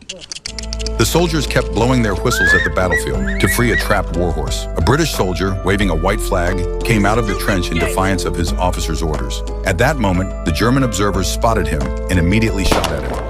The soldiers kept blowing their whistles at the battlefield to free a trapped warhorse. A British soldier, waving a white flag, came out of the trench in defiance of his officer's orders. At that moment, the German observers spotted him and immediately shot at him.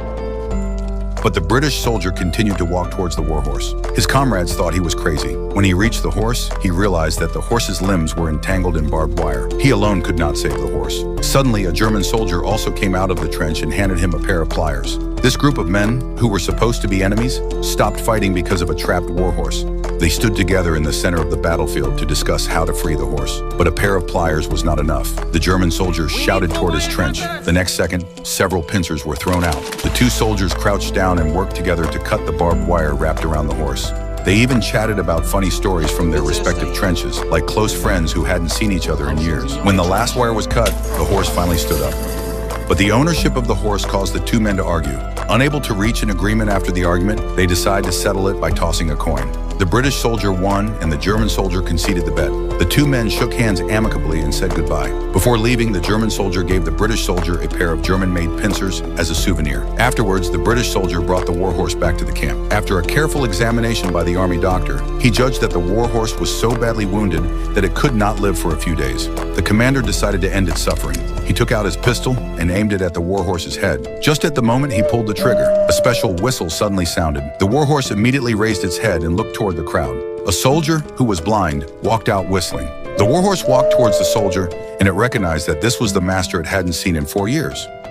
But the British soldier continued to walk towards the warhorse. His comrades thought he was crazy. When he reached the horse, he realized that the horse's limbs were entangled in barbed wire. He alone could not save the horse. Suddenly, a German soldier also came out of the trench and handed him a pair of pliers. This group of men, who were supposed to be enemies, stopped fighting because of a trapped warhorse. They stood together in the center of the battlefield to discuss how to free the horse. But a pair of pliers was not enough. The German soldier shouted toward his trench. The next second, several pincers were thrown out. The two soldiers crouched down and worked together to cut the barbed wire wrapped around the horse. They even chatted about funny stories from their respective trenches, like close friends who hadn't seen each other in years. When the last wire was cut, the horse finally stood up. But the ownership of the horse caused the two men to argue. Unable to reach an agreement after the argument, they decided to settle it by tossing a coin. The British soldier won and the German soldier conceded the bet. The two men shook hands amicably and said goodbye. Before leaving, the German soldier gave the British soldier a pair of German-made pincers as a souvenir. Afterwards, the British soldier brought the warhorse back to the camp. After a careful examination by the army doctor, he judged that the warhorse was so badly wounded that it could not live for a few days. The commander decided to end its suffering. He took out his pistol and aimed it at the warhorse's head. Just at the moment he pulled the trigger, a special whistle suddenly sounded. The warhorse immediately raised its head and looked toward the crowd. A soldier, who was blind, walked out whistling. The warhorse walked towards the soldier, and it recognized that this was the master it hadn't seen in 4 years.